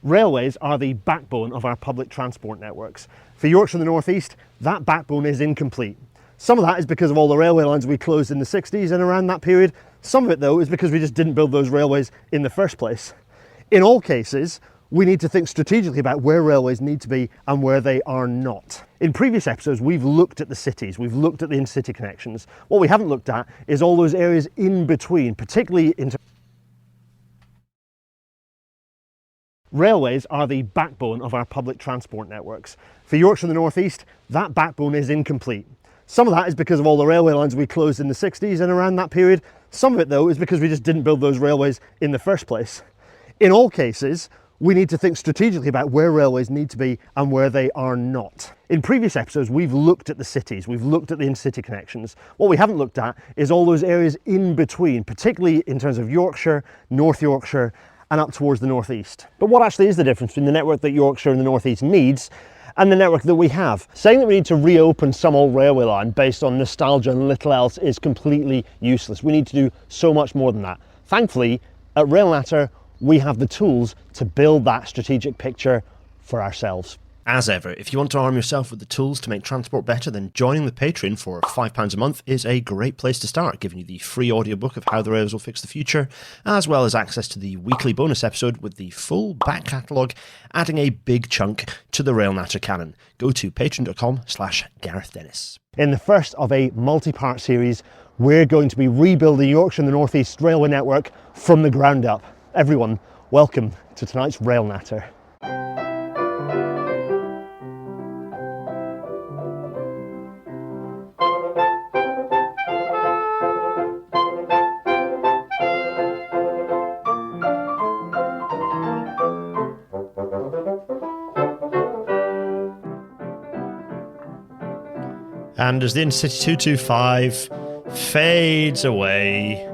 Railways are the backbone of our public transport networks. For Yorkshire and the North East, that backbone is incomplete. Some of that is because of all the railway lines we closed in the 60s and around that period. Some of it, though, is because we just didn't build those railways in the first place. In all cases, we need to think strategically about where railways need to be and where they are not. In previous episodes, we've looked at the cities, we've looked at the in-city connections. What we haven't looked at is all those areas in between, particularly in Railways are the backbone of our public transport networks. For Yorkshire and the North East, that backbone is incomplete. Some of that is because of all the railway lines we closed in the 60s and around that period. Some of it, though, is because we just didn't build those railways in the first place. In all cases, we need to think strategically about where railways need to be and where they are not. In previous episodes, we've looked at the cities, we've looked at the in-city connections. What we haven't looked at is all those areas in between, particularly in terms of Yorkshire, North Yorkshire, and up towards the North East. But what actually is the difference between the network that Yorkshire and the North East needs and the network that we have? Saying that we need to reopen some old railway line based on nostalgia and little else is completely useless. We need to do so much more than that. Thankfully, at RailNatter, we have the tools to build that strategic picture for ourselves. As ever, if you want to arm yourself with the tools to make transport better, then joining the Patreon for £5 a month is a great place to start, giving you the free audiobook of How the Rails Will Fix the Future, as well as access to the weekly bonus episode with the full back catalogue, adding a big chunk to the RailNatter canon. Go to patreon.com/Gareth Dennis. In the first of a multi-part series, we're going to be rebuilding Yorkshire and the North East railway network from the ground up. Everyone, welcome to tonight's RailNatter. And as the Intercity 225 fades away,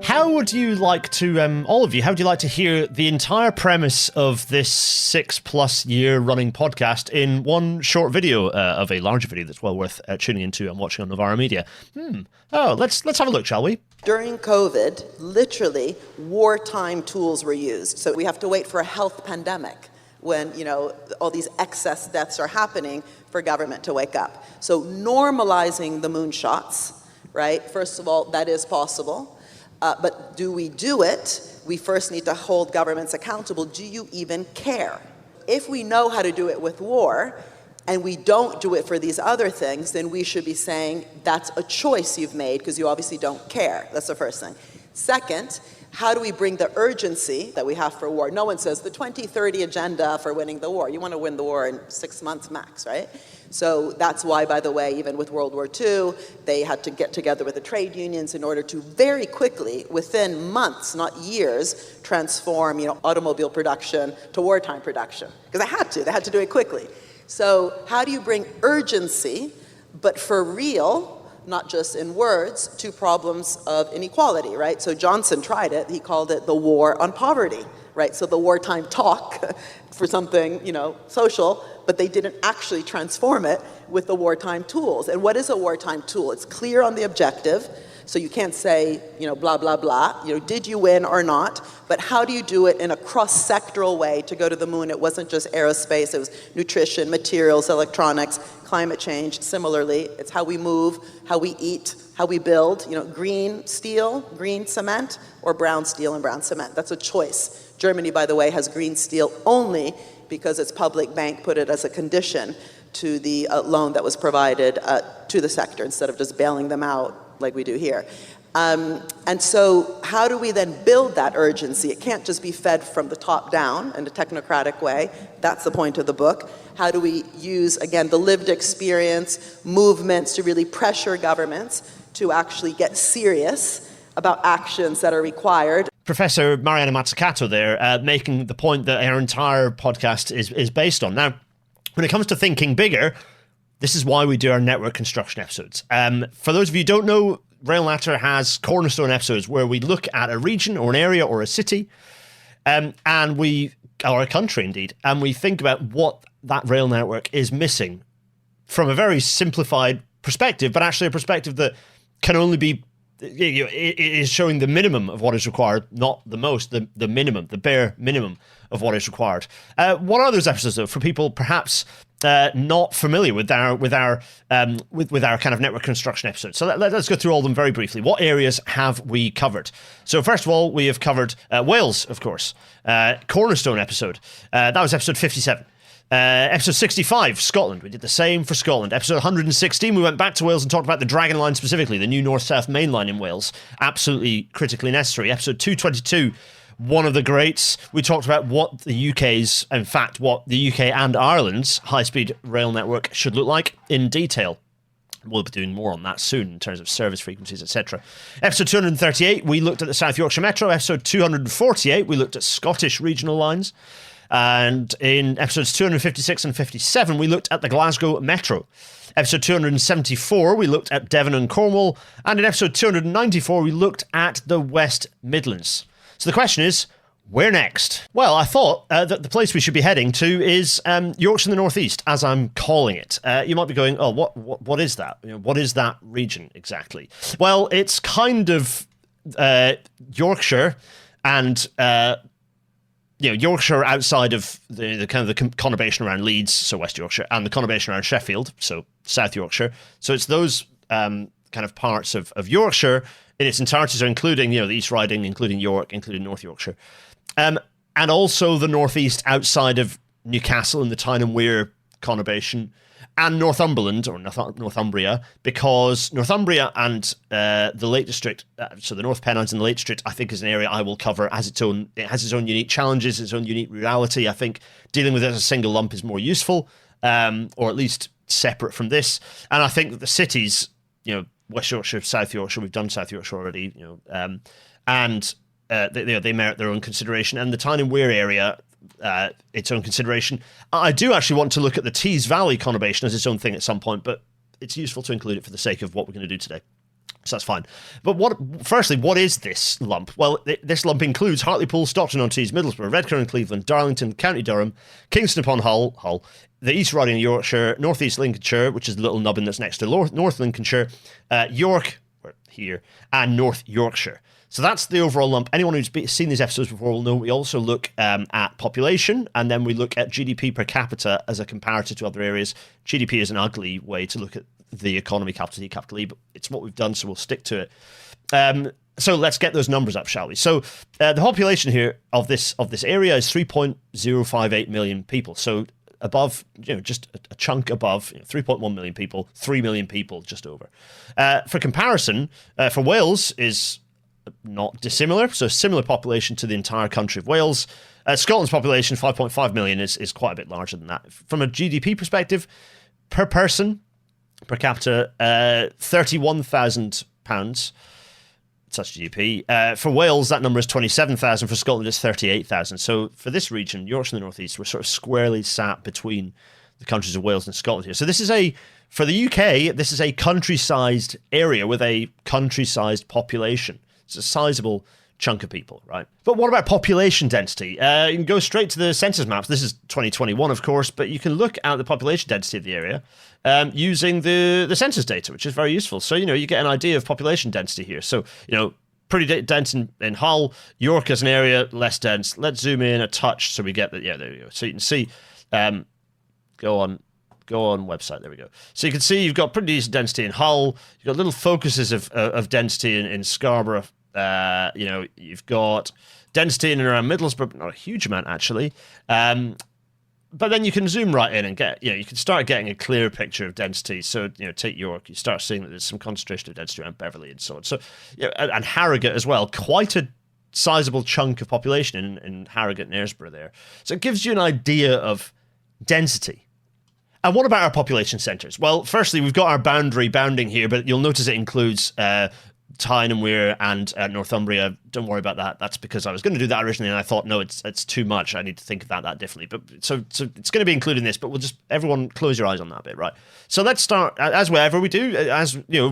how would you like to, all of you, how would you like to hear the entire premise of this 6+ year running podcast in one short video of a larger video that's well worth tuning into and watching on Novara Media? Oh, let's have a look, shall we? During COVID, literally, wartime tools were used. So we have to wait for a health pandemic when, all these excess deaths are happening for government to wake up. So normalizing the moonshots, right? First of all, that is possible. But do we do it? We first need to hold governments accountable. Do you even care? If we know how to do it with war, and we don't do it for these other things, then we should be saying that's a choice you've made because you obviously don't care. That's the first thing. Second, how do we bring the urgency that we have for war? No one says the 2030 agenda for winning the war. You want to win the war in 6 months max, right? So that's why, by the way, even with World War II, they had to get together with the trade unions in order to very quickly, within months, not years, transform, automobile production to wartime production. Because they had to do it quickly. So how do you bring urgency, but for real, not just in words, to problems of inequality, right? So Johnson tried it. He called it the war on poverty, right? So the wartime talk for something, social, but they didn't actually transform it with the wartime tools. And what is a wartime tool? It's clear on the objective, so you can't say, blah, blah, blah, did you win or not? But how do you do it in a cross-sectoral way to go to the moon? It wasn't just aerospace, it was nutrition, materials, electronics, climate change. Similarly, it's how we move, how we eat, how we build, green steel, green cement, or brown steel and brown cement. That's a choice. Germany, by the way, has green steel only because its public bank put it as a condition to the loan that was provided to the sector instead of just bailing them out like we do here. And so how do we then build that urgency? It can't just be fed from the top down in a technocratic way. That's the point of the book. How do we use, again, the lived experience, movements to really pressure governments to actually get serious about actions that are required? Professor Mariana Mazzucato there, making the point that our entire podcast is based on. Now, when it comes to thinking bigger, this is why we do our network construction episodes. For those of you who don't know, RailNatter has cornerstone episodes where we look at a region or an area or a city, or a country indeed, and we think about what that rail network is missing from a very simplified perspective, but actually a perspective that can only be it is showing the minimum of what is required, not the most, the minimum, the bare minimum of what is required. What are those episodes, though, for people perhaps not familiar with our kind of network construction episodes? So let's go through all of them very briefly. What areas have we covered? So first of all, we have covered Wales, of course. Cornerstone episode. That was episode 57. Episode 65, Scotland. We did the same for Scotland. Episode 116, we went back to Wales and talked about the Dragon Line specifically, the new north-south main line in Wales. Absolutely critically necessary. Episode 222, one of the greats. We talked about what the UK's, in fact, what the UK and Ireland's high-speed rail network should look like in detail. We'll be doing more on that soon in terms of service frequencies, etc. Episode 238, we looked at the South Yorkshire Metro. Episode 248, we looked at Scottish regional lines. And in episodes 256 and 57, we looked at the Glasgow Metro. Episode 274, we looked at Devon and Cornwall. And in episode 294, we looked at the West Midlands. So the question is, where next? Well, I thought that the place we should be heading to is Yorkshire in the North East, as I'm calling it. You might be going, oh, what is that? What is that region exactly? Well, it's kind of Yorkshire and... Yorkshire outside of the kind of the conurbation around Leeds, so West Yorkshire, and the conurbation around Sheffield, so South Yorkshire. So it's those kind of parts of Yorkshire in its entirety, so including, the East Riding, including York, including North Yorkshire. And also the northeast outside of Newcastle and the Tyne and Wear conurbation, and Northumberland, or Northumbria, because Northumbria and the Lake District, so the North Pennines and the Lake District, I think is an area I will cover as its own. It has its own unique challenges, its own unique reality. I think dealing with it as a single lump is more useful, or at least separate from this. And I think that the cities, West Yorkshire, South Yorkshire, we've done South Yorkshire already, and they merit their own consideration. And the Tyne and Wear area, its own consideration. I do actually want to look at the Tees Valley conurbation as its own thing at some point, but it's useful to include it for the sake of what we're going to do today. So that's fine. But firstly, what is this lump? Well, this lump includes Hartlepool, Stockton-on-Tees, Middlesbrough, Redcar and Cleveland, Darlington, County Durham, Kingston upon Hull, the East Riding of Yorkshire, North East Lincolnshire, which is the little nubbin that's next to North Lincolnshire, York, here, and North Yorkshire. So that's the overall lump. Anyone who's seen these episodes before will know we also look at population, and then we look at GDP per capita as a comparator to other areas. GDP is an ugly way to look at the economy, capital T, capital E, but it's what we've done, so we'll stick to it. So let's get those numbers up, shall we? So the population here of this area is 3.058 million people. So above, just a chunk above, 3.1 million people, 3 million people, just over. For comparison, for Wales is not dissimilar, so similar population to the entire country of Wales. Scotland's population, 5.5 million, is quite a bit larger than that. From a GDP perspective, per person, per capita, £31,000. Such GDP. For Wales, that number is 27,000. For Scotland, it's 38,000. So for this region, Yorkshire and the North East, we're sort of squarely sat between the countries of Wales and Scotland here. So this is for the UK, this is a country-sized area with a country-sized population. It's a sizable chunk of people, right? But what about population density? You can go straight to the census maps. This is 2021, of course, but you can look at the population density of the area using the census data, which is very useful. So, you get an idea of population density here. So, pretty dense in Hull. York as an area, less dense. Let's zoom in a touch so we get that. Yeah, there we go. So you can see, go on website. There we go. So you can see you've got pretty decent density in Hull. You've got little focuses of density in Scarborough. You've got density in and around Middlesbrough, but not a huge amount actually. But then you can zoom right in and get, you can start getting a clear picture of density. So, take York, you start seeing that there's some concentration of density around Beverley and so on. So, and Harrogate as well, quite a sizable chunk of population in Harrogate and Knaresborough there. So it gives you an idea of density. And what about our population centres? Well, firstly, we've got our bounding here, but you'll notice it includes Tyne and Wear and Northumbria. Don't worry about that. That's because I was going to do that originally, and I thought, no, it's too much. I need to think of that differently. But so it's going to be included in this. But we'll just everyone close your eyes on that bit, right? So let's start as wherever we do,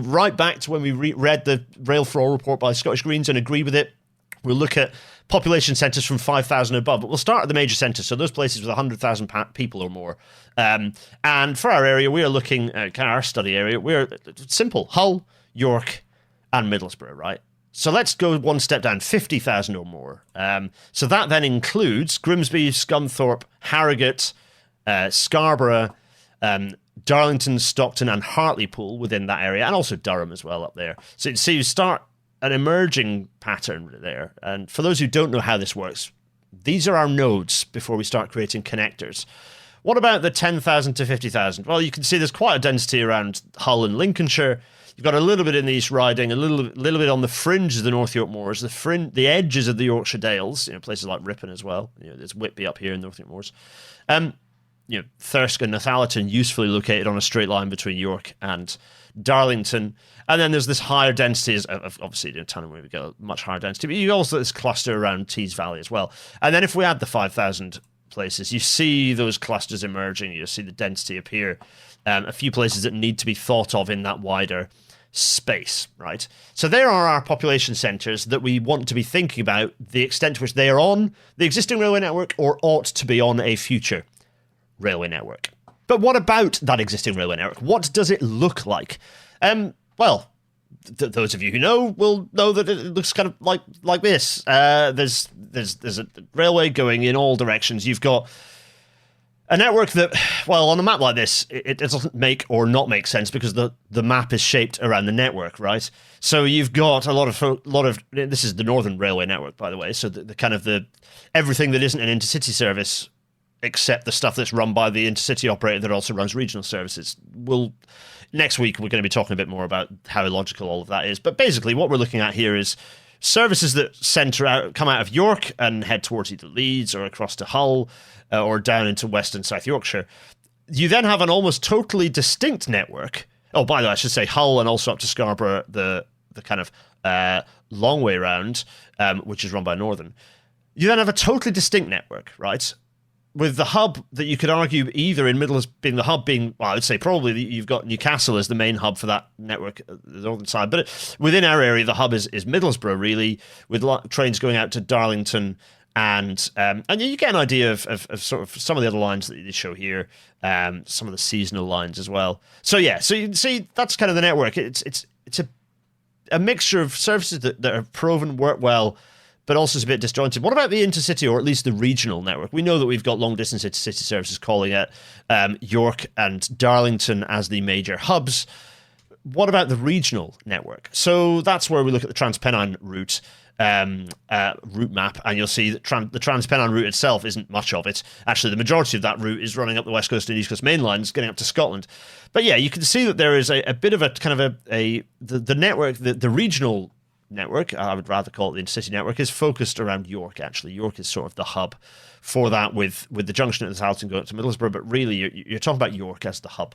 right back to when we read the Rail for All report by Scottish Greens and agree with it. We'll look at population centres from 5,000 above, but we'll start at the major centres, so those places with 100,000 people or more. And for our area, we are looking at our study area. We're simple: Hull, York, and Middlesbrough, right? So let's go one step down, 50,000 or more. So that then includes Grimsby, Scunthorpe, Harrogate, Scarborough, Darlington, Stockton, and Hartlepool within that area, and also Durham as well up there. So you start an emerging pattern there. And for those who don't know how this works, these are our nodes before we start creating connectors. What about the 10,000 to 50,000? Well, you can see there's quite a density around Hull and Lincolnshire. You've got a little bit in the East Riding, a little bit on the fringe of the North York Moors, the edges of the Yorkshire Dales, places like Ripon as well. There's Whitby up here in North York Moors. Thirsk and Northallerton usefully located on a straight line between York and Darlington. And then there's this higher density, obviously in Tyne we get a much higher density, but you also this cluster around Tees Valley as well. And then if we add the 5,000 places, you see those clusters emerging, you see the density appear. A few places that need to be thought of in that wider space, right? So there are our population centres that we want to be thinking about the extent to which they are on the existing railway network or ought to be on a future railway network. But what about that existing railway network? What does it look like? Well, those of you who know will know that it looks kind of like this. There's a railway going in all directions. You've got a network that, well, on a map like this, it doesn't make or not make sense because the map is shaped around the network, right? So you've got a lot of this is the Northern Railway network, by the way. So the kind of the everything that isn't an intercity service, except the stuff that's run by the intercity operator that also runs regional services. Next week we're going to be talking a bit more about how illogical all of that is. But basically, what we're looking at here is services that come out of York and head towards either Leeds or across to Hull or down into West and South Yorkshire. You then have an almost totally distinct network. Oh, by the way, I should say Hull and also up to Scarborough, the kind of long way round, which is run by Northern. You then have a totally distinct network, right? With the hub that you could argue either in Middlesbrough well, I would say probably you've got Newcastle as the main hub for that network, the northern side. But within our area, the hub is Middlesbrough, really, with trains going out to Darlington. And you get an idea of sort of some of the other lines that they show here, some of the seasonal lines as well. So yeah, so you can see that's kind of the network. It's a mixture of services that are proven work well, but also is a bit disjointed. What about the intercity, or at least the regional network? We know that we've got long distance intercity services calling at York and Darlington as the major hubs. What about the regional network? So that's where we look at the Transpennine route. Route map, and you'll see that the Transpennine route itself isn't much of it. Actually, the majority of that route is running up the West Coast and East Coast main lines, getting up to Scotland. But yeah, you can see that there is a bit of a kind of the network, the regional network, I would rather call it the intercity network, is focused around York. Actually, York is sort of the hub for that, with the junction at the Southampton going up to Middlesbrough. But really, you're talking about York as the hub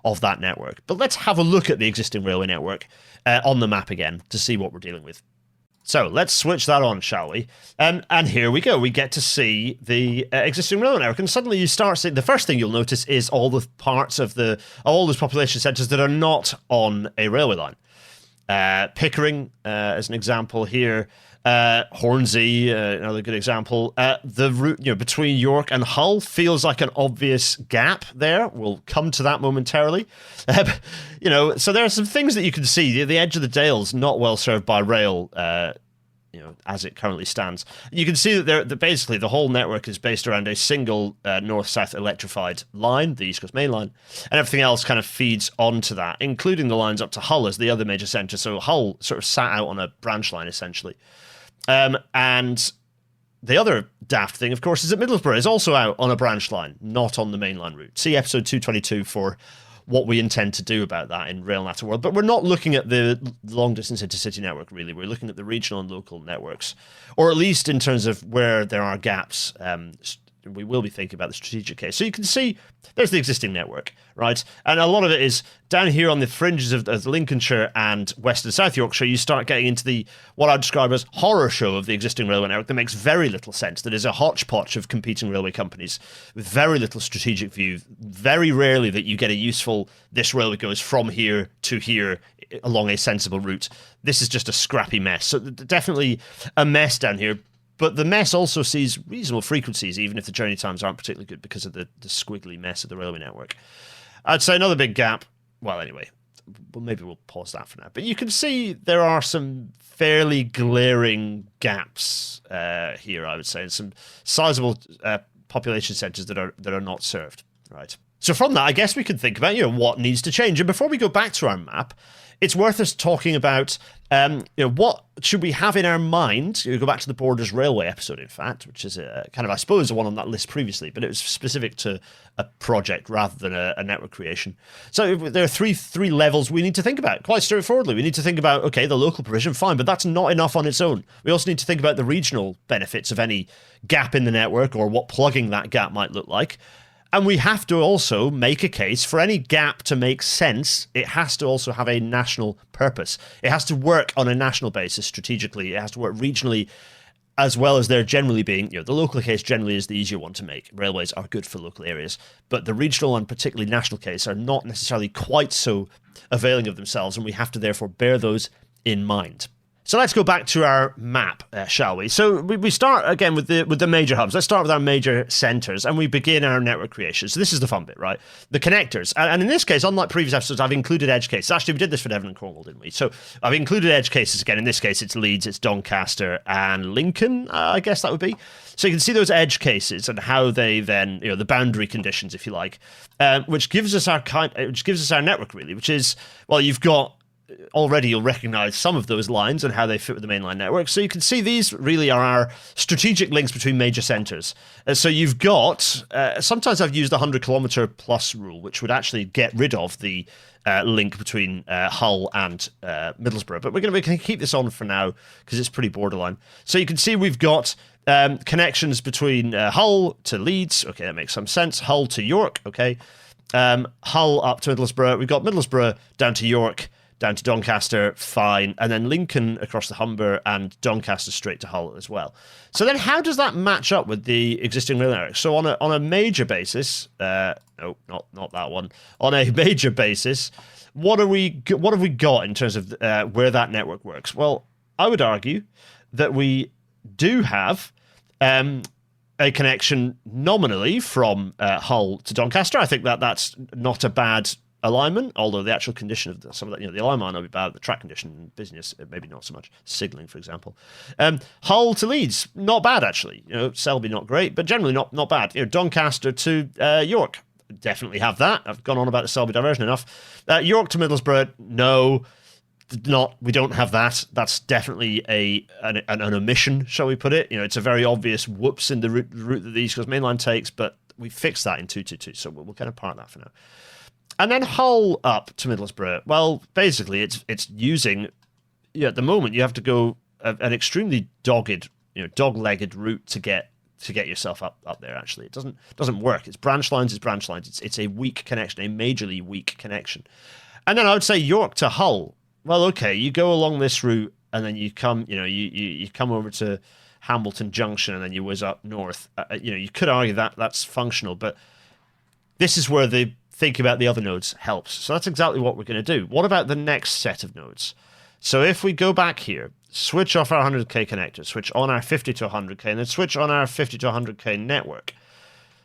of that network. But let's have a look at the existing railway network on the map again to see what we're dealing with. So let's switch that on, shall we? And here we go. We get to see the existing railway network, and suddenly you start seeing the first thing you'll notice is all the parts of all those population centres that are not on a railway line. Pickering, as an example here. Hornsey, another good example. The route between York and Hull feels like an obvious gap there. We'll come to that momentarily. So there are some things that you can see. The edge of the Dales not well served by rail, as it currently stands. You can see that basically the whole network is based around a single north-south electrified line, the East Coast Main Line, and everything else kind of feeds onto that, including the lines up to Hull as the other major centre. So Hull sort of sat out on a branch line, essentially. And the other daft thing, of course, is that Middlesbrough is also out on a branch line, not on the mainline route. See episode 222 for what we intend to do about that in Rail Natter World. But we're not looking at the long-distance intercity network, really. We're looking at the regional and local networks, or at least in terms of where there are gaps. We will be thinking about the strategic case. So you can see there's the existing network, right? And a lot of it is down here on the fringes of Lincolnshire and West and South Yorkshire. You start getting into what I'd describe as horror show of the existing railway network that makes very little sense. That is a hodgepodge of competing railway companies with very little strategic view. Very rarely that you get a useful, this railway goes from here to here along a sensible route. This is just a scrappy mess. So definitely a mess down here. But the mess also sees reasonable frequencies, even if the journey times aren't particularly good because of the squiggly mess of the railway network. I'd say another big gap. Well, anyway, well, maybe we'll pause that for now. But you can see there are some fairly glaring gaps here, I would say, and some sizable population centres that are not served, right? So from that, I guess we could think about, what needs to change. And before we go back to our map, it's worth us talking about, what should we have in our mind? Go back to the Borders Railway episode, in fact, which is kind of, I suppose, the one on that list previously, but it was specific to a project rather than a network creation. So there are three levels we need to think about, quite straightforwardly. We need to think about, okay, the local provision, fine, but that's not enough on its own. We also need to think about the regional benefits of any gap in the network or what plugging that gap might look like. And we have to also make a case for any gap to make sense. It has to also have a national purpose. It has to work on a national basis strategically. It has to work regionally, as well as there generally being, the local case generally is the easier one to make. Railways are good for local areas, but the regional and particularly national case are not necessarily quite so availing of themselves, and we have to therefore bear those in mind. So let's go back to our map, shall we? So we start again with the major hubs. Let's start with our major centres, and we begin our network creation. So this is the fun bit, right? The connectors. And in this case, unlike previous episodes, I've included edge cases. Actually, we did this for Devon and Cornwall, didn't we? So I've included edge cases again. In this case, it's Leeds, it's Doncaster, and Lincoln, I guess that would be. So you can see those edge cases and how they then, the boundary conditions, if you like, which gives us our network, really, which is, well, you've got, already you'll recognize some of those lines and how they fit with the mainline network. So you can see these really are our strategic links between major centres. So you've got, sometimes I've used the 100 kilometre plus rule, which would actually get rid of the link between Hull and Middlesbrough. But we're going to keep this on for now because it's pretty borderline. So you can see we've got connections between Hull to Leeds. Okay, that makes some sense. Hull to York. Okay. Hull up to Middlesbrough. We've got Middlesbrough down to York, down to Doncaster, fine, and then Lincoln across the Humber and Doncaster straight to Hull as well. So then how does that match up with the existing rail network? So on a major basis, no, not that one. On a major basis, what have we got in terms of where that network works? Well, I would argue that we do have a connection nominally from Hull to Doncaster. I think that's not a bad alignment, although the actual condition of some of that, the alignment might be bad, the track condition, business, maybe not so much. Signalling, for example. Hull to Leeds, not bad actually. Selby not great, but generally not bad. Doncaster to York, definitely have that. I've gone on about the Selby diversion enough. York to Middlesbrough, no, we don't have that. That's definitely an omission, shall we put it? It's a very obvious whoops in the route that the East Coast Mainline takes, but we fixed that in 222, so we'll kind of park that for now. And then Hull up to Middlesbrough. Well, basically, it's using. At the moment, you have to go an extremely dog-legged route to get yourself up there. Actually, it doesn't work. It's branch lines. It's a weak connection, a majorly weak connection. And then I would say York to Hull. Well, okay, you go along this route, and then you come. You come over to Hambleton Junction, and then you whiz up north. You could argue that that's functional, but this is where the thinking about the other nodes helps. So that's exactly what we're going to do. What about the next set of nodes? So if we go back here, switch off our 100k connector, switch on our 50 to 100k, and then switch on our 50 to 100k network,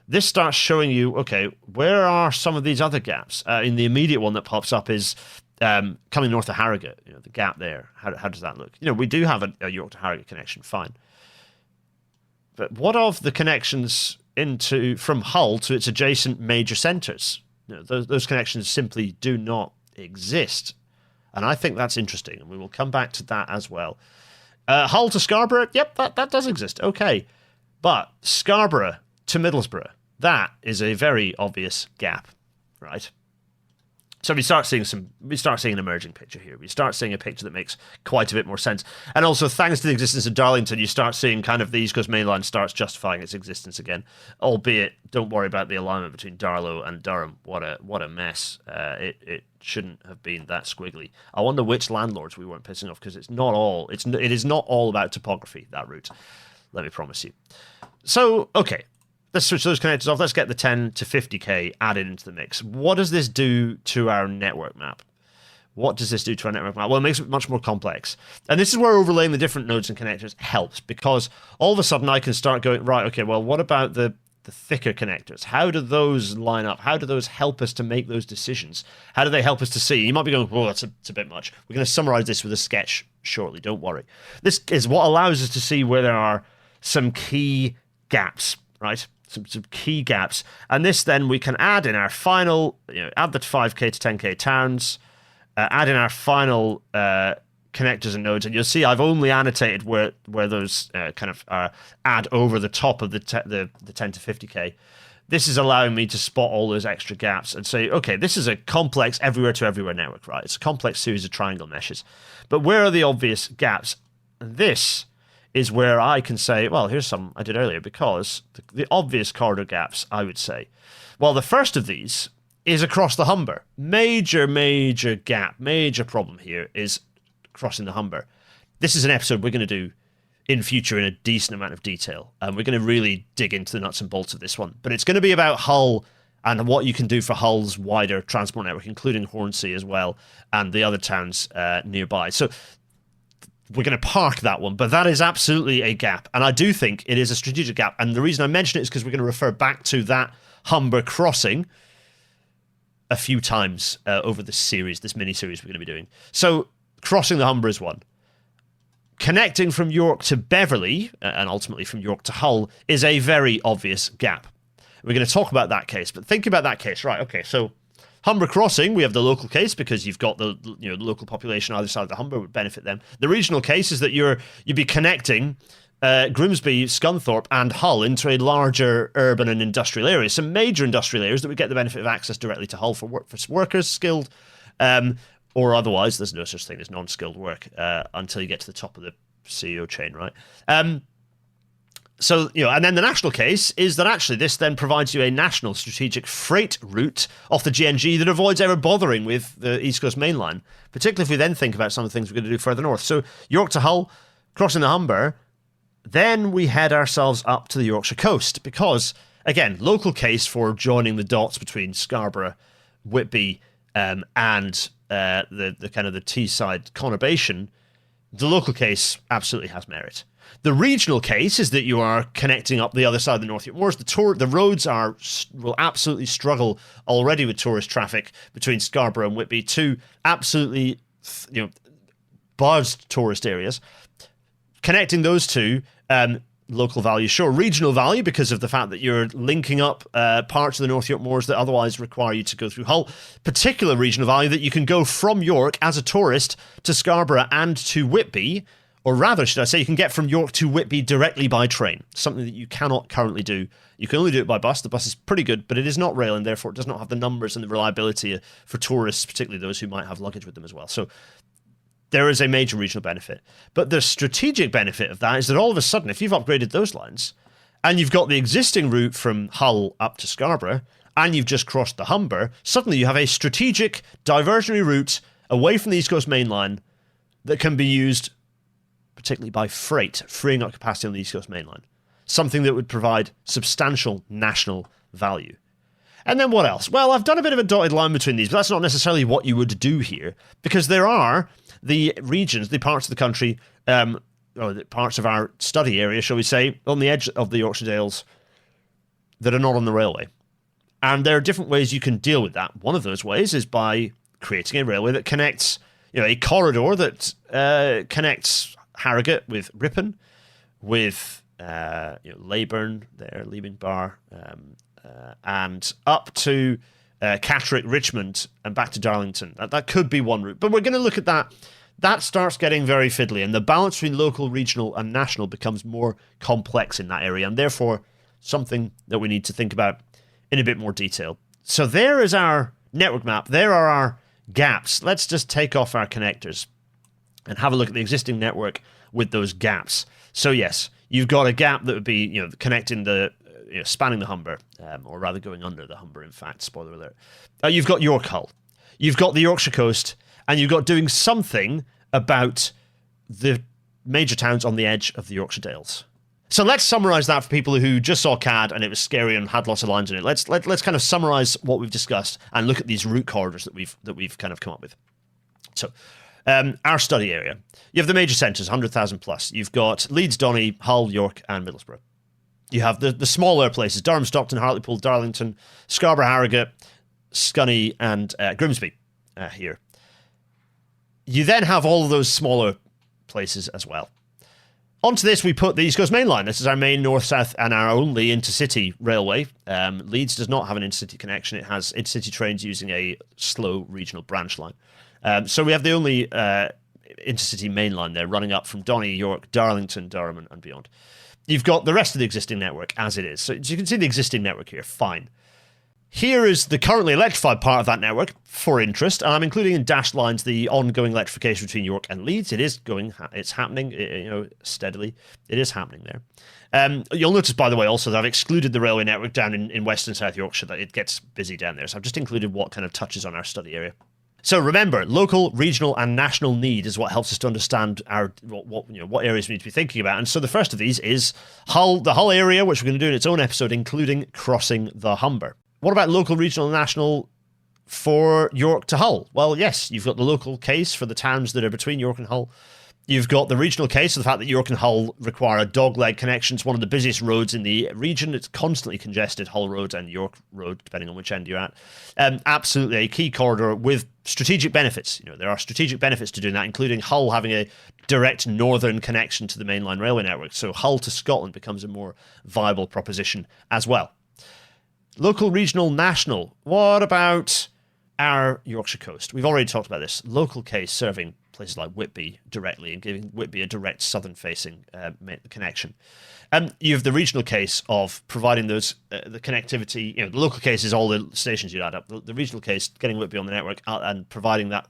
this starts showing you, okay, where are some of these other gaps? In the immediate one that pops up is coming north of Harrogate, the gap there. How does that look? We do have a York to Harrogate connection, fine. But what of the connections from Hull to its adjacent major centres? Those connections simply do not exist. And I think that's interesting, and we will come back to that as well. Hull to Scarborough, yep, that does exist, okay. But Scarborough to Middlesbrough, that is a very obvious gap, right? So we start seeing an emerging picture here. We start seeing a picture that makes quite a bit more sense. And also, thanks to the existence of Darlington, you start seeing kind of the East Coast Main Line starts justifying its existence again. Albeit, don't worry about the alignment between Darlow and Durham. What a mess. It shouldn't have been that squiggly. I wonder which landlords we weren't pissing off, because it is not all about topography, that route. Let me promise you. So, okay. Let's switch those connectors off. Let's get the 10 to 50k added into the mix. What does this do to our network map? Well, it makes it much more complex. And this is where overlaying the different nodes and connectors helps, because all of a sudden I can start going, right, okay, well, what about the the thicker connectors? How do those line up? How do those help us to make those decisions? How do they help us to see? You might be going, "Oh, it's a bit much." We're going to summarize this with a sketch shortly. Don't worry. This is what allows us to see where there are some key gaps, right? Some key gaps, and this then we can add in our final, add the 5k to 10k towns, add in our final connectors and nodes, and you'll see I've only annotated where those kind of add over the top of the 10 to 50k. This is allowing me to spot all those extra gaps and say, okay, this is a complex everywhere to everywhere network, right? It's a complex series of triangle meshes, but where are the obvious gaps? And this is where I can say, well, here's some I did earlier, because the obvious corridor gaps, I would say. Well, the first of these is across the Humber. Major gap, major problem here is crossing the Humber. This is an episode we're going to do in future in a decent amount of detail, and we're going to really dig into the nuts and bolts of this one. But it's going to be about Hull and what you can do for Hull's wider transport network, including Hornsea as well, and the other towns nearby. So we're going to park that one, but that is absolutely a gap, and I do think it is a strategic gap. And the reason I mention it is because we're going to refer back to that Humber crossing a few times over this series, this mini-series we're going to be doing. So crossing the Humber is one. Connecting from York to Beverley, and ultimately from York to Hull, is a very obvious gap. We're going to talk about that case, but think about that case, right? Okay, so Humber crossing, we have the local case because you've got the the local population either side of the Humber would benefit them. The regional case is that you'd be connecting Grimsby, Scunthorpe, and Hull into a larger urban and industrial area, some major industrial areas that would get the benefit of access directly to Hull for workers, skilled, or otherwise. There's no such thing as non-skilled work until you get to the top of the CEO chain, right? So, and then the national case is that actually this then provides you a national strategic freight route off the GNG that avoids ever bothering with the East Coast Main Line, particularly if we then think about some of the things we're going to do further north. So York to Hull, crossing the Humber, then we head ourselves up to the Yorkshire coast because, again, local case for joining the dots between Scarborough, Whitby, and the kind of the Teesside conurbation. The local case absolutely has merit. The regional case is that you are connecting up the other side of the North York Moors. The roads will absolutely struggle already with tourist traffic between Scarborough and Whitby, two absolutely buzzed tourist areas. Connecting those two, local value, sure. Regional value because of the fact that you're linking up parts of the North York Moors that otherwise require you to go through Hull. Particular regional value that you can go from York as a tourist to Scarborough and to Whitby, or rather, should I say, you can get from York to Whitby directly by train, something that you cannot currently do. You can only do it by bus. The bus is pretty good, but it is not rail, and therefore it does not have the numbers and the reliability for tourists, particularly those who might have luggage with them as well. So there is a major regional benefit. But the strategic benefit of that is that all of a sudden, if you've upgraded those lines, and you've got the existing route from Hull up to Scarborough, and you've just crossed the Humber, suddenly you have a strategic diversionary route away from the East Coast Main Line that can be used particularly by freight, freeing up capacity on the East Coast Main Line. Something that would provide substantial national value. And then what else? Well, I've done a bit of a dotted line between these, but that's not necessarily what you would do here, because there are the regions, the parts of the country, or the parts of our study area, shall we say, on the edge of the Yorkshire Dales that are not on the railway. And there are different ways you can deal with that. One of those ways is by creating a railway that connects, a corridor that connects Harrogate with Ripon, with Leyburn there, Leeming Bar, and up to Catterick, Richmond, and back to Darlington. That could be one route, but we're going to look at that. That starts getting very fiddly, and the balance between local, regional, and national becomes more complex in that area, and therefore something that we need to think about in a bit more detail. So there is our network map. There are our gaps. Let's just take off our connectors and have a look at the existing network with those gaps. So yes, you've got a gap that would be, connecting spanning the Humber, or rather going under the Humber, in fact, spoiler alert. You've got York Hull. You've got the Yorkshire coast, and you've got doing something about the major towns on the edge of the Yorkshire Dales. So let's summarize that for people who just saw CAD and it was scary and had lots of lines in it. Let's kind of summarize what we've discussed and look at these route corridors that we've kind of come up with. So our study area. You have the major centres, 100,000 plus. You've got Leeds, Donny, Hull, York, and Middlesbrough. You have the smaller places, Durham, Stockton, Hartlepool, Darlington, Scarborough, Harrogate, Scunny, and Grimsby here. You then have all of those smaller places as well. Onto this, we put the East Coast Main Line. This is our main north-south and our only intercity railway. Leeds does not have an intercity connection. It has intercity trains using a slow regional branch line. So we have the only intercity main line there running up from Donny, York, Darlington, Durham, and beyond. You've got the rest of the existing network as it is. So you can see the existing network here, fine. Here is the currently electrified part of that network for interest, and I'm including in dashed lines the ongoing electrification between York and Leeds. It is going, it's happening, steadily. It is happening there. You'll notice, by the way, also that I've excluded the railway network down in West and South Yorkshire, that it gets busy down there. So I've just included what kind of touches on our study area. So remember, local, regional, and national need is what helps us to understand what areas we need to be thinking about. And so the first of these is the Hull area, which we're going to do in its own episode, including crossing the Humber. What about local, regional, and national for York to Hull? Well, yes, you've got the local case for the towns that are between York and Hull. You've got the regional case of the fact that York and Hull require a dogleg connection. It's one of the busiest roads in the region. It's constantly congested, Hull Road and York Road, depending on which end you're at. Absolutely a key corridor with strategic benefits. There are strategic benefits to doing that, including Hull having a direct northern connection to the mainline railway network. So Hull to Scotland becomes a more viable proposition as well. Local, regional, national. What about our Yorkshire coast? We've already talked about this. Local case serving places like Whitby directly and giving Whitby a direct southern-facing connection. You have the regional case of providing those the connectivity. The local case is all the stations you add up. The regional case, getting Whitby on the network and providing that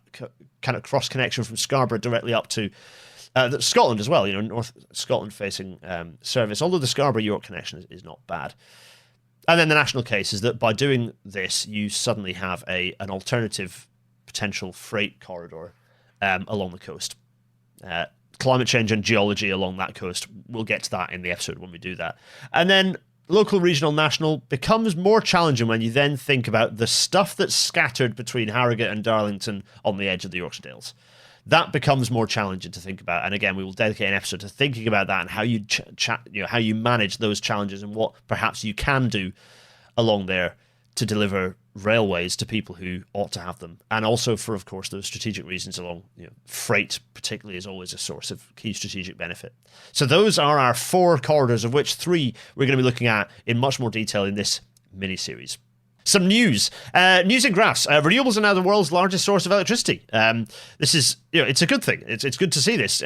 kind of cross connection from Scarborough directly up to Scotland as well. North Scotland-facing service. Although the Scarborough-York connection is not bad. And then the national case is that by doing this, you suddenly have an alternative potential freight corridor along the coast. Climate change and geology along that coast. We'll get to that in the episode when we do that. And then local, regional, national becomes more challenging when you then think about the stuff that's scattered between Harrogate and Darlington on the edge of the Yorkshire Dales. That becomes more challenging to think about, and again, we will dedicate an episode to thinking about that and how you how you manage those challenges and what perhaps you can do along there to deliver railways to people who ought to have them, and also for, of course, those strategic reasons along freight, particularly, is always a source of key strategic benefit. So those are our 4 corridors, of which 3 we're going to be looking at in much more detail in this mini-series. Some news. News and graphs. Renewables are now the world's largest source of electricity. This is, it's a good thing. It's good to see this.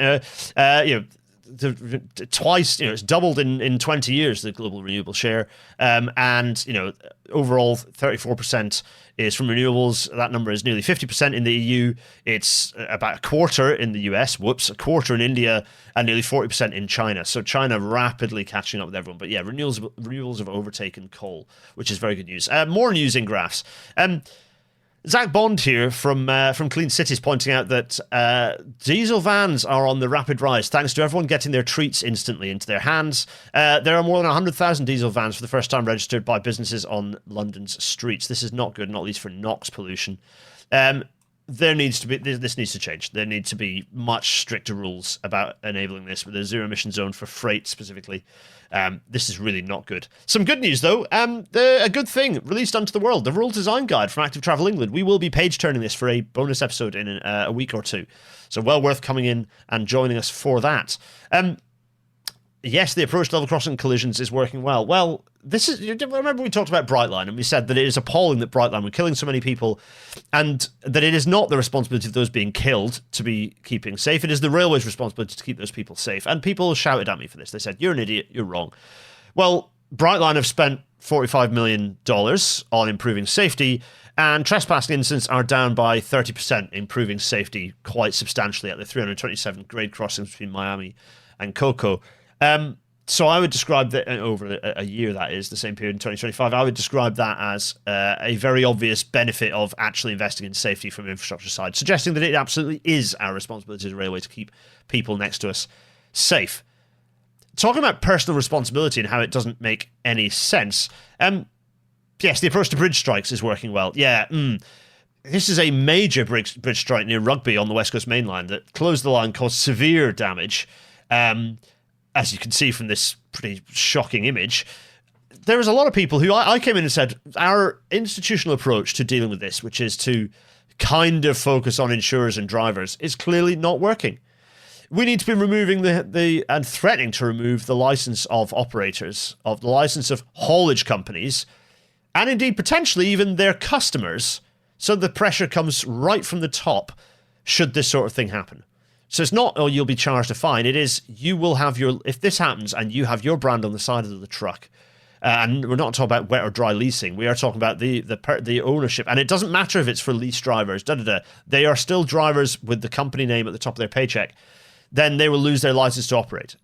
Twice, it's doubled in 20 years, the global renewable share. And, overall 34% is from renewables. That number is nearly 50% in the EU. It's about a quarter in the US, a quarter in India, and nearly 40% in China. So China rapidly catching up with everyone. But yeah, renewables have overtaken coal, which is very good news. More news in graphs. Zach Bond here from Clean Cities pointing out that diesel vans are on the rapid rise thanks to everyone getting their treats instantly into their hands. There are more than 100,000 diesel vans for the first time registered by businesses on London's streets. This is not good, not least for NOx pollution. This needs to change. There need to be much stricter rules about enabling this with a zero emission zone for freight specifically. This is really not good. Some good news though. A good thing released onto the world, the Rural Design Guide from Active Travel England. We will be page turning this for a bonus episode in a week or 2. So well worth coming in and joining us for that. Yes, the approach to level crossing collisions is working well. Well, remember we talked about Brightline and we said that it is appalling that Brightline were killing so many people and that it is not the responsibility of those being killed to be keeping safe. It is the railway's responsibility to keep those people safe. And people shouted at me for this. They said, you're an idiot, you're wrong. Well, Brightline have spent $45 million on improving safety, and trespassing incidents are down by 30%, improving safety quite substantially at the 327 grade crossings between Miami and Cocoa. So I would describe that over a year, that is the same period in 2025, I would describe that as a very obvious benefit of actually investing in safety from the infrastructure side, suggesting that it absolutely is our responsibility as a railway to keep people next to us safe. Talking about personal responsibility and how it doesn't make any sense. Yes, the approach to bridge strikes is working well. Yeah, this is a major bridge strike near Rugby on the West Coast Main Line that closed the line, caused severe damage. as you can see from this pretty shocking image, there was a lot of people who I came in and said, our institutional approach to dealing with this, which is to kind of focus on insurers and drivers, is clearly not working. We need to be removing and threatening to remove the license of operators, of the license of haulage companies, and indeed potentially even their customers, so the pressure comes right from the top should this sort of thing happen. So it's not, oh, you'll be charged a fine. It is, you will have if this happens and you have your brand on the side of the truck, and we're not talking about wet or dry leasing, we are talking about the ownership. And it doesn't matter if it's for lease drivers, they are still drivers with the company name at the top of their paycheck. Then they will lose their license to operate.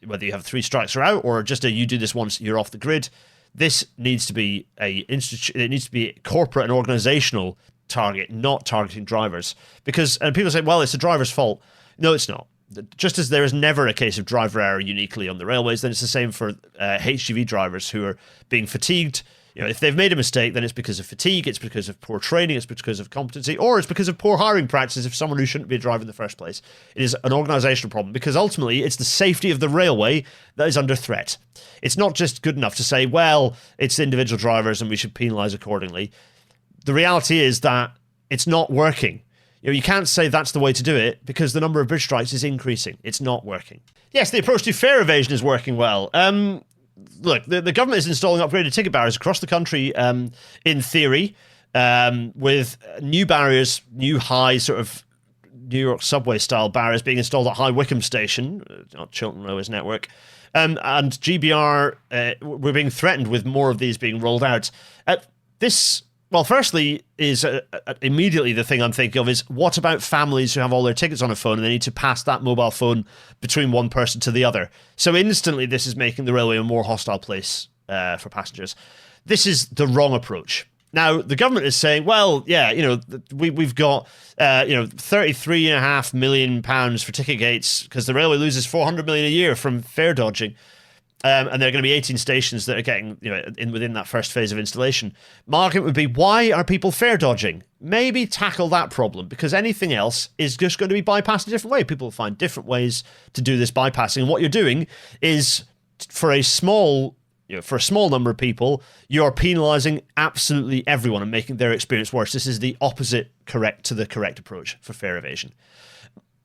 Whether you have 3 strikes or out, or just you do this once, you're off the grid. This needs to be it needs to be a corporate and organizational target, not targeting drivers. And people say, well, it's the driver's fault. No, it's not. Just as there is never a case of driver error uniquely on the railways, then it's the same for HGV drivers who are being fatigued. If they've made a mistake, then it's because of fatigue, it's because of poor training, it's because of competency, or it's because of poor hiring practices of someone who shouldn't be a driver in the first place. It is an organisational problem, because ultimately it's the safety of the railway that is under threat. It's not just good enough to say, well, it's individual drivers and we should penalise accordingly. The reality is that it's not working. You can't say that's the way to do it, because the number of bridge strikes is increasing. It's not working. Yes, the approach to fare evasion is working well. Look, the government is installing upgraded ticket barriers across the country, in theory, with new barriers, new high sort of New York subway style barriers being installed at High Wycombe Station, not Chiltern Railways network. And GBR, we're being threatened with more of these being rolled out. Firstly, is immediately the thing I'm thinking of is, what about families who have all their tickets on a phone and they need to pass that mobile phone between one person to the other? So instantly, this is making the railway a more hostile place for passengers. This is the wrong approach. Now, the government is saying, well, yeah, we've got, £33.5 million for ticket gates because the railway loses £400 million a year from fare dodging. And there are going to be 18 stations that are getting, within that first phase of installation. My argument would be, why are people fare dodging? Maybe tackle that problem, because anything else is just going to be bypassed a different way. People will find different ways to do this bypassing. And what you're doing is, for a small number of people, you're penalising absolutely everyone and making their experience worse. This is the opposite to the correct approach for fare evasion.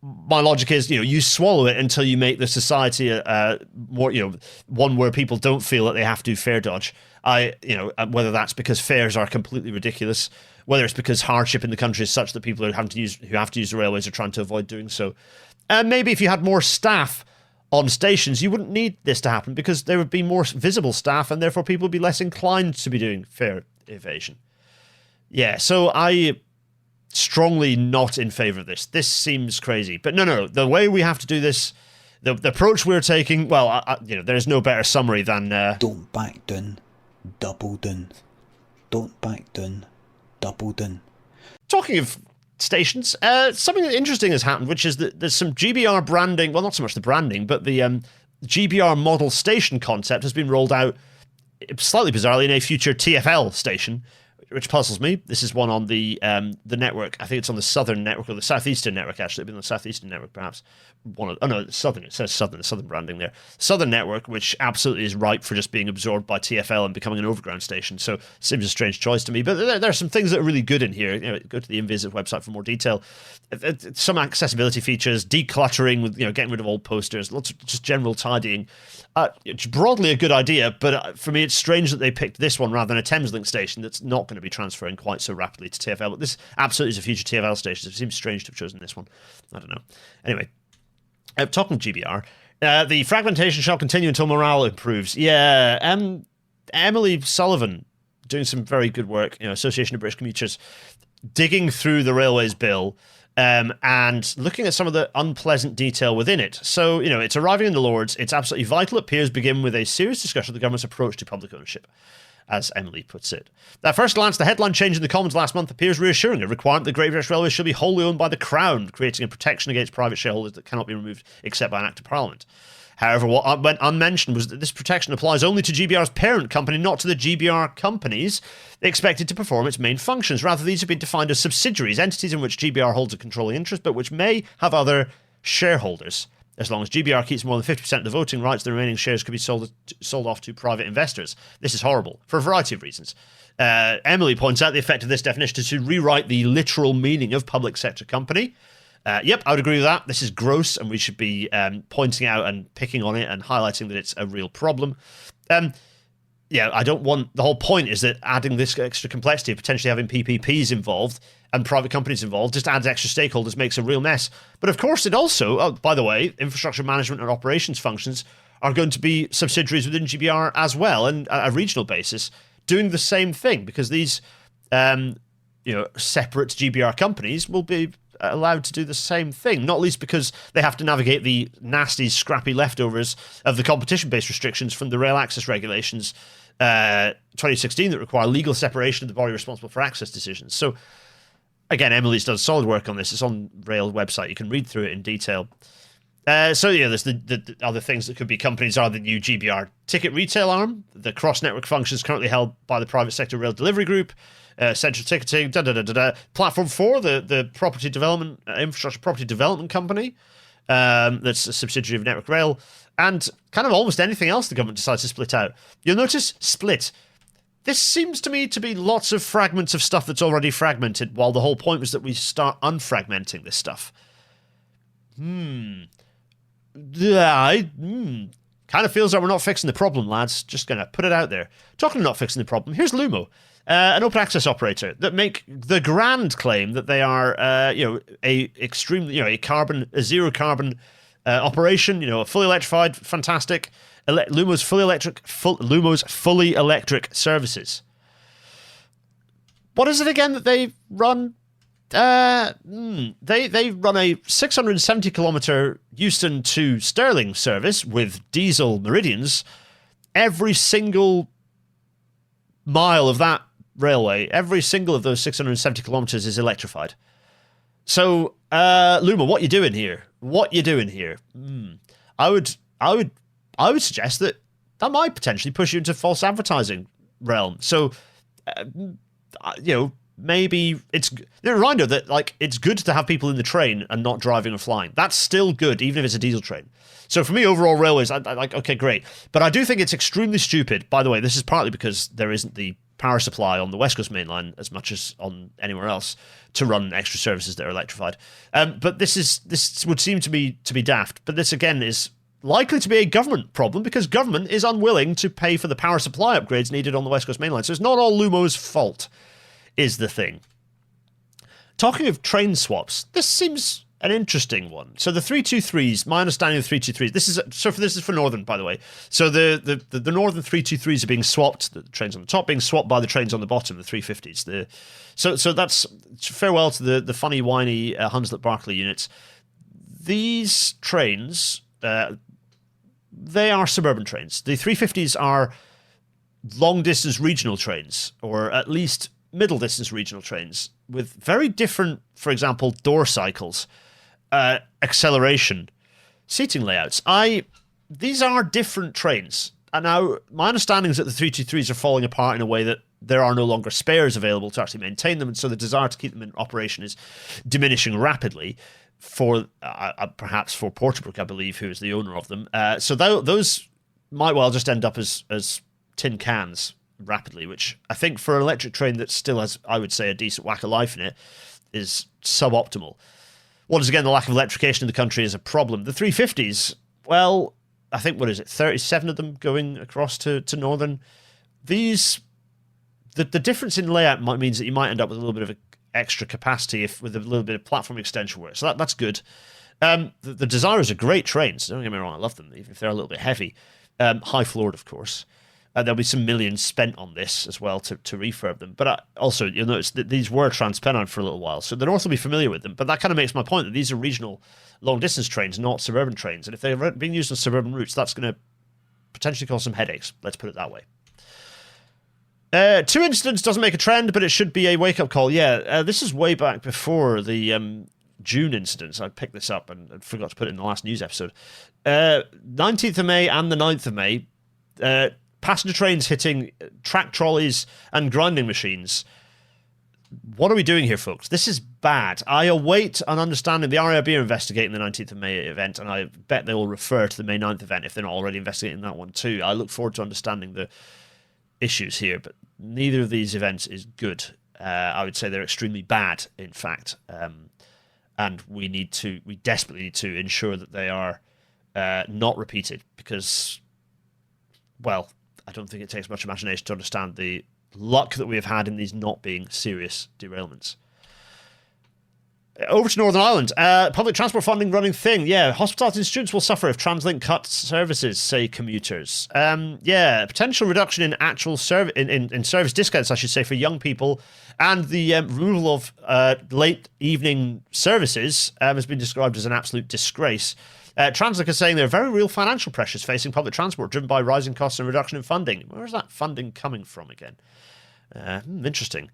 My logic is, you swallow it until you make the society more, one where people don't feel that they have to fare dodge. Whether that's because fares are completely ridiculous, whether it's because hardship in the country is such that people who have to use the railways are trying to avoid doing so. Maybe if you had more staff on stations, you wouldn't need this to happen, because there would be more visible staff, and therefore people would be less inclined to be doing fare evasion. Yeah, so I strongly not in favour of this. This seems crazy. But no. The way we have to do this, the approach we're taking, well, there's no better summary than... Don't back down, double down. Don't back down, double down. Talking of stations, something interesting has happened, which is that there's some GBR branding, well, not so much the branding, but the GBR model station concept has been rolled out, slightly bizarrely, in a future TfL station, which puzzles me. This is one on the network. I think it's on the Southern network, or the Southeastern network, actually. It'd been on the Southeastern network, perhaps. Southern. It says Southern, the Southern branding there. Southern network, which absolutely is ripe for just being absorbed by TfL and becoming an overground station. So seems a strange choice to me. But there are some things that are really good in here. Go to the Invisit website for more detail. Some accessibility features, decluttering, with getting rid of old posters, lots of just general tidying. It's broadly a good idea, but for me, it's strange that they picked this one rather than a Thameslink station that's not going to be transferring quite so rapidly to TfL. But this absolutely is a future TfL station. It seems strange to have chosen this one. I don't know. Anyway, talking GBR, the fragmentation shall continue until morale improves. Yeah, Emily Sullivan doing some very good work. Association of British Commuters, digging through the Railways Bill. And looking at some of the unpleasant detail within it. So, it's arriving in the Lords. It's absolutely vital it peers begin with a serious discussion of the government's approach to public ownership, as Emily puts it. At first glance, the headline change in the Commons last month appears reassuring. A requirement that Great British Railways should be wholly owned by the Crown, creating a protection against private shareholders that cannot be removed except by an Act of Parliament. However, what went unmentioned was that this protection applies only to GBR's parent company, not to the GBR companies expected to perform its main functions. Rather, these have been defined as subsidiaries, entities in which GBR holds a controlling interest, but which may have other shareholders. As long as GBR keeps more than 50% of the voting rights, the remaining shares could be sold off to private investors. This is horrible for a variety of reasons. Emily points out the effect of this definition is to rewrite the literal meaning of public sector company. Yep, I would agree with that. This is gross, and we should be pointing out and picking on it and highlighting that it's a real problem. Yeah, I don't want... The whole point is that adding this extra complexity, potentially having PPPs involved and private companies involved, just adds extra stakeholders, makes a real mess. But of course, it also... by the way, infrastructure management and operations functions are going to be subsidiaries within GBR as well, and at a regional basis, doing the same thing, because these separate GBR companies will be allowed to do the same thing, not least because they have to navigate the nasty, scrappy leftovers of the competition-based restrictions from the rail access regulations 2016 that require legal separation of the body responsible for access decisions. So, again, Emily's done solid work on this. It's on Rail website. You can read through it in detail. There's the other things that could be companies are the new GBR ticket retail arm, the cross-network functions currently held by the private sector rail delivery group, central ticketing, Platform 4, the property development, infrastructure property development company, that's a subsidiary of Network Rail, and kind of almost anything else the government decides to split out. You'll notice split. This seems to me to be lots of fragments of stuff that's already fragmented, while the whole point was that we start unfragmenting this stuff. Kind of feels like we're not fixing the problem, lads. Just going to put it out there. Talking of not fixing the problem, here's Lumo, an open access operator that make the grand claim that they are, a zero carbon operation. A fully electrified, fantastic. Lumo's fully electric services. What is it again that they run? They run a 670 kilometer Euston to Stirling service with diesel Meridians. Every single mile of that railway, every single of those 670 kilometers is electrified. So, Luma, what you doing here? I would suggest that might potentially push you into false advertising realm. So, maybe it's a reminder that it's good to have people in the train and not driving or flying. That's still good, even if it's a diesel train. So for me, overall railways, I okay, great. But I do think it's extremely stupid. By the way, this is partly because there isn't the power supply on the West Coast Main Line as much as on anywhere else to run extra services that are electrified. But this would seem to be daft. But this again is likely to be a government problem because government is unwilling to pay for the power supply upgrades needed on the West Coast Main Line. So it's not all Lumo's fault, is the thing. Talking of train swaps, this seems an interesting one. So the 323s, my understanding of the 323s, this is for Northern, by the way. So the Northern 323s are being swapped, the trains on the top being swapped by the trains on the bottom, the 350s. So that's farewell to the funny, whiny Hunslet Barclay units. These trains, they are suburban trains. The 350s are long-distance regional trains, or at least middle-distance regional trains, with very different, for example, door cycles, acceleration, seating layouts. These are different trains. And now, my understanding is that the 323s are falling apart in a way that there are no longer spares available to actually maintain them, and so the desire to keep them in operation is diminishing rapidly for, perhaps for Porterbrook, I believe, who is the owner of them. So those might well just end up as tin cans rapidly, which I think for an electric train that still has, I would say, a decent whack of life in it, is suboptimal. Once again, the lack of electrification in the country is a problem. The 350s, well, I think, 37 of them going across to Northern. These, the difference in layout means that you might end up with a little bit of extra capacity with a little bit of platform extension work. So that's good. The Desires are great trains. Don't get me wrong, I love them, even if they're a little bit heavy. High floored, of course. There'll be some millions spent on this as well to refurb them. But also, you'll notice that these were TransPennine for a little while, so the North will be familiar with them. But that kind of makes my point that these are regional long-distance trains, not suburban trains. And if they're being used on suburban routes, that's going to potentially cause some headaches. Let's put it that way. 2 incidents doesn't make a trend, but it should be a wake-up call. Yeah, this is way back before the June incidents. I picked this up and forgot to put it in the last news episode. 19th of May and the 9th of May, passenger trains hitting track trolleys and grinding machines. What are we doing here, folks? This is bad. I await an understanding. The RAB are investigating the 19th of May event, and I bet they will refer to the May 9th event if they're not already investigating that one too. I look forward to understanding the issues here, but neither of these events is good. I would say they're extremely bad, in fact, and we desperately need to ensure that they are not repeated because, well, I don't think it takes much imagination to understand the luck that we have had in these not being serious derailments. Over to Northern Ireland. Public transport funding running thing. Yeah, hospitality and students will suffer if TransLink cuts services, say commuters. Potential reduction in actual in service discounts, I should say, for young people, and the removal of late evening services has been described as an absolute disgrace. TransLink is saying there are very real financial pressures facing public transport, driven by rising costs and reduction in funding. Where is that funding coming from again? Interesting.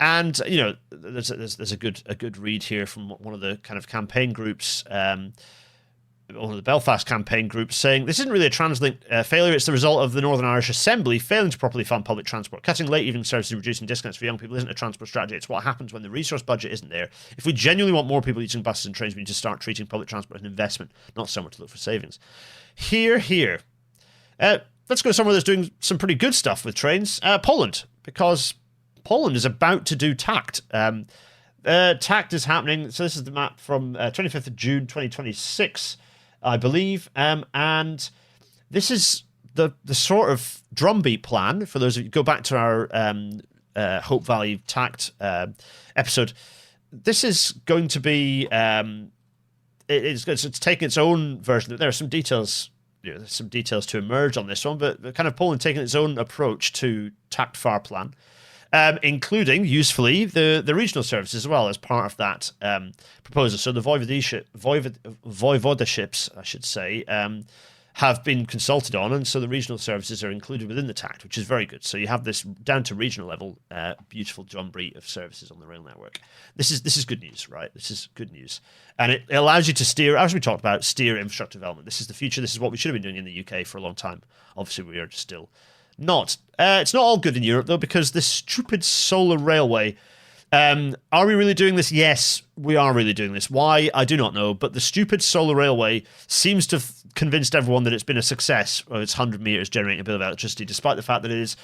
And you know, there's a good read here from one of the kind of campaign groups, one of the Belfast campaign groups, saying this isn't really a TransLink failure. It's the result of the Northern Irish Assembly failing to properly fund public transport. Cutting late evening services and reducing discounts for young people isn't a transport strategy. It's what happens when the resource budget isn't there. If we genuinely want more people using buses and trains, we need to start treating public transport as an investment, not somewhere to look for savings. Here. Let's go somewhere that's doing some pretty good stuff with trains. Poland, because Poland is about to do TACT. TACT is happening. So this is the map from 25th of June 2026, I believe. And this is the sort of drumbeat plan for those of you go back to our Hope Valley TACT episode. This is going to be it's taking its own version. There are some details. There's some details to emerge on this one, but kind of Poland taking its own approach to TACT FAR plan. Including, usefully, the regional services as well as part of that proposal. So the voivodeships, I should say, have been consulted on, and so the regional services are included within the TACT, which is very good. So you have this down to regional level, beautiful drumbeat of services on the rail network. This is good news, right? This is good news. And it allows you to steer, as we talked about, steer infrastructure development. This is the future. This is what we should have been doing in the UK for a long time. Obviously, we are still not. It's not all good in Europe, though, because this stupid solar railway. Are we really doing this? Yes, we are really doing this. Why? I do not know. But the stupid solar railway seems to have convinced everyone that it's been a success. Well, it's 100 metres generating a bit of electricity, despite the fact that it is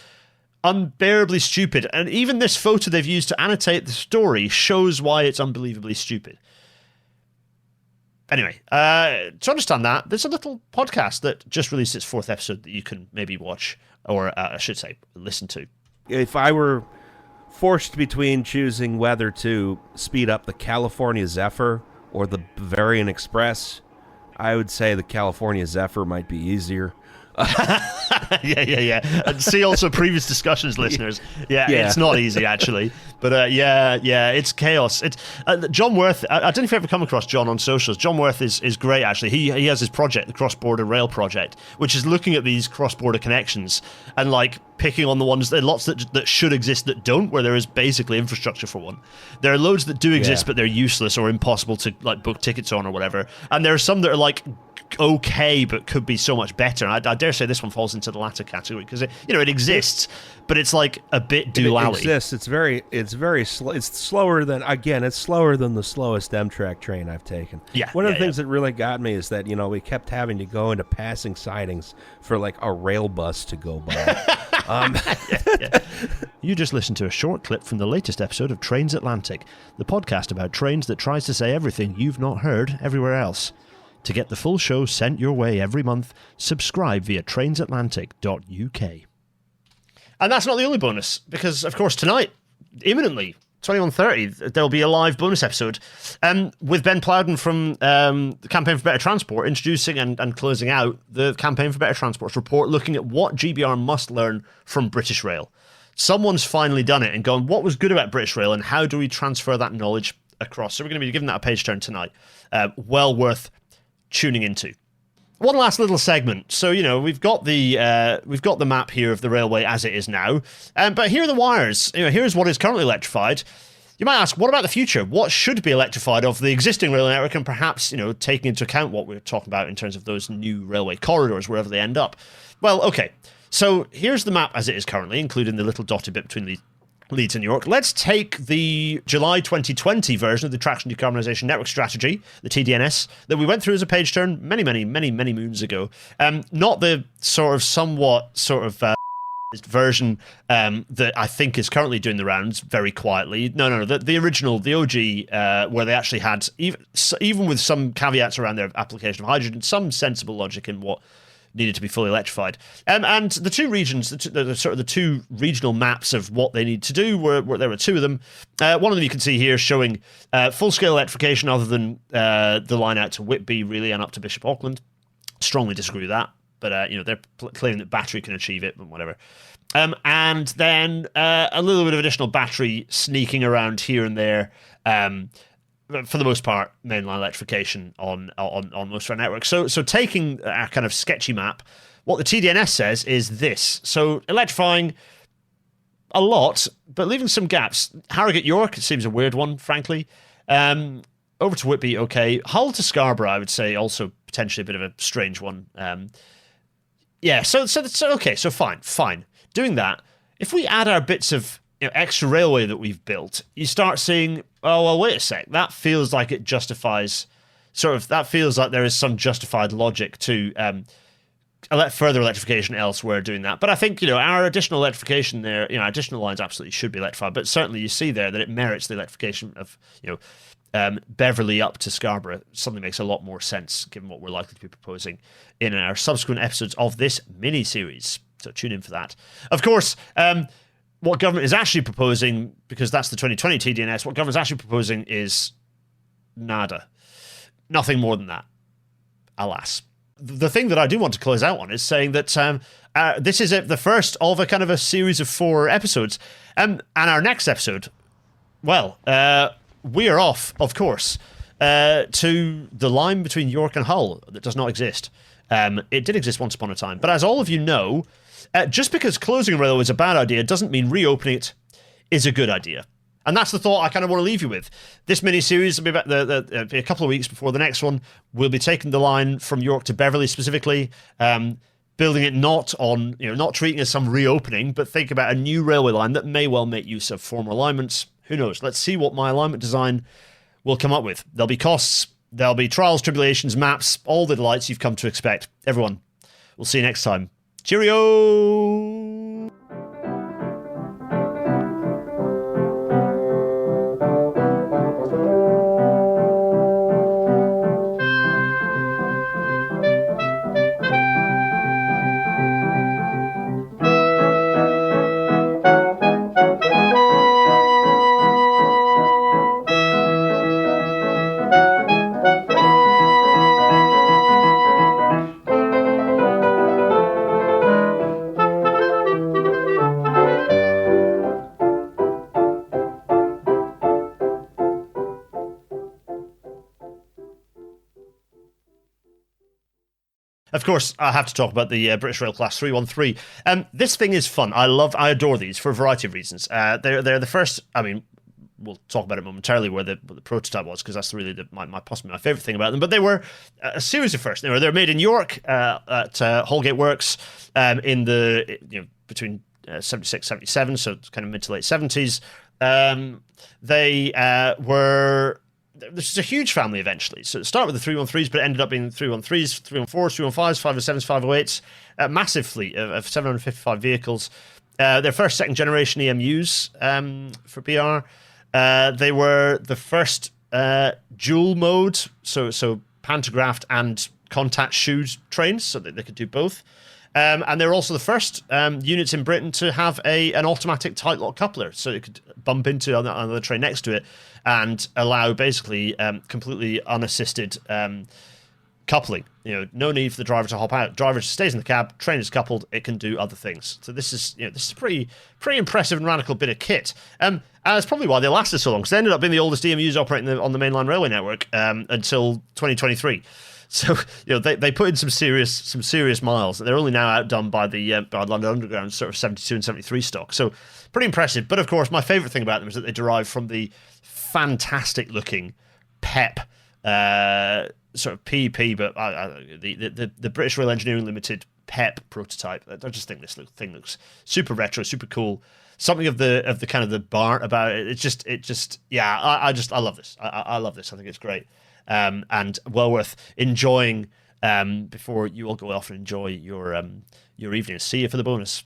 unbearably stupid. And even this photo they've used to annotate the story shows why it's unbelievably stupid. Anyway, to understand that, there's a little podcast that just released its 4th episode that you can maybe watch, or I should say, listen to. If I were forced between choosing whether to speed up the California Zephyr or the Bavarian Express, I would say the California Zephyr might be easier. Yeah. And see also previous discussions, listeners. Yeah, it's not easy, actually. But it's chaos. It's John Worth. I don't know if you've ever come across John on socials. John Worth is great, actually. He has his project, the Cross Border Rail Project, which is looking at these cross-border connections and like picking on the ones, there are lots that should exist that don't, where there is basically infrastructure for one. There are loads that do exist, but they're useless or impossible to like book tickets on or whatever. And there are some that are like okay, but could be so much better. I dare say this one falls into the latter category because it exists, but it's like a bit doolally. It exists. It's very slow. It's slower than the slowest Amtrak train I've taken. Yeah. One of the things that really got me is that we kept having to go into passing sidings for like a rail bus to go by. You just listened to a short clip from the latest episode of Trains Atlantic, the podcast about trains that tries to say everything you've not heard everywhere else. To get the full show sent your way every month, subscribe via trainsatlantic.uk. And that's not the only bonus, because, of course, tonight, imminently, 21:30, there'll be a live bonus episode with Ben Plowden from the Campaign for Better Transport, introducing and closing out the Campaign for Better Transport's report, looking at what GBR must learn from British Rail. Someone's finally done it and gone, what was good about British Rail, and how do we transfer that knowledge across? So we're going to be giving that a page turn tonight. Well worth tuning into. One last little segment. So, we've got the map here of the railway as it is now, but here are the wires. Here's what is currently electrified. You might ask, what about the future? What should be electrified of the existing rail network, and perhaps, taking into account what we're talking about in terms of those new railway corridors, wherever they end up? Well, okay. So here's the map as it is currently, including the little dotted bit between the Leeds and York. Let's take the July 2020 version of the Traction Decarbonisation Network Strategy, the TDNS, that we went through as a page turn many moons ago. Not the somewhat version that I think is currently doing the rounds very quietly. No, the original, the OG, where they actually had, even with some caveats around their application of hydrogen, some sensible logic in what needed to be fully electrified. And the two regions, the two regional maps of what they need to do, were there were two of them. One of them you can see here showing full-scale electrification other than the line out to Whitby, really, and up to Bishop Auckland. Strongly disagree with that. But, they're claiming that battery can achieve it and whatever. And then a little bit of additional battery sneaking around here and there. For the most part, mainline electrification on most of our networks. So taking our kind of sketchy map, what the TDNS says is this. So electrifying a lot, but leaving some gaps. Harrogate York seems a weird one, frankly. Over to Whitby, okay. Hull to Scarborough, I would say, also potentially a bit of a strange one. Yeah, so okay, so fine. Doing that, if we add our bits of extra railway that we've built, you start seeing, oh, well, wait a sec, that feels like it justifies, that feels like there is some justified logic to further electrification elsewhere doing that. But I think, our additional electrification there, additional lines absolutely should be electrified, but certainly you see there that it merits the electrification of, Beverley up to Scarborough. Something makes a lot more sense given what we're likely to be proposing in our subsequent episodes of this mini-series. So tune in for that. Of course, what government is actually proposing, because that's the 2020 TDNS, what government's actually proposing is nada. Nothing more than that. Alas. The thing that I do want to close out on is saying that this is the first of a kind of a series of 4 episodes. And our next episode, well, we are off, of course, to the line between York and Hull that does not exist. It did exist once upon a time. But as all of you know, just because closing a railway is a bad idea doesn't mean reopening it is a good idea. And that's the thought I kind of want to leave you with. This mini-series will be about a couple of weeks before the next one. We'll be taking the line from York to Beverley specifically, building it not treating it as some reopening, but think about a new railway line that may well make use of former alignments. Who knows? Let's see what my alignment design will come up with. There'll be costs, there'll be trials, tribulations, maps, all the delights you've come to expect. Everyone, we'll see you next time. Cheerio! Of course, I have to talk about the British Rail Class 313. This thing is fun. I adore these for a variety of reasons. They're the first. I mean, we'll talk about it momentarily where the prototype was, because that's really possibly my favorite thing about them. But they were a series of firsts. They're made in York at Holgate Works in the between 76, 77, so it's kind of mid to late 70s. They were. This is a huge family eventually. So it started with the 313s, but it ended up being 313s, 314s, 315s, 507s, 508s, a massive fleet of 755 vehicles. Their first second generation EMUs for BR. They were the first dual mode, so pantographed and contact shoes trains, so that they could do both. And they were also the first units in Britain to have an automatic tight lock coupler, so it could bump into another train next to it and allow basically completely unassisted coupling. No need for the driver to hop out. Driver stays in the cab, train is coupled, it can do other things. So this is a pretty impressive and radical bit of kit. And that's probably why they lasted so long, because they ended up being the oldest EMUs operating on the mainline railway network until 2023. So they put in some serious miles. They're only now outdone by the London Underground sort of 72 and 73 stock. So pretty impressive. But of course, my favourite thing about them is that they derive from the fantastic looking PEP sort of PEP, but the British Rail Engineering Limited PEP prototype. I just think this thing looks super retro, super cool. something of the kind of the bar about it. I love this. I love this. I think it's great, and well worth enjoying before you all go off and enjoy your evening. See you for the bonus.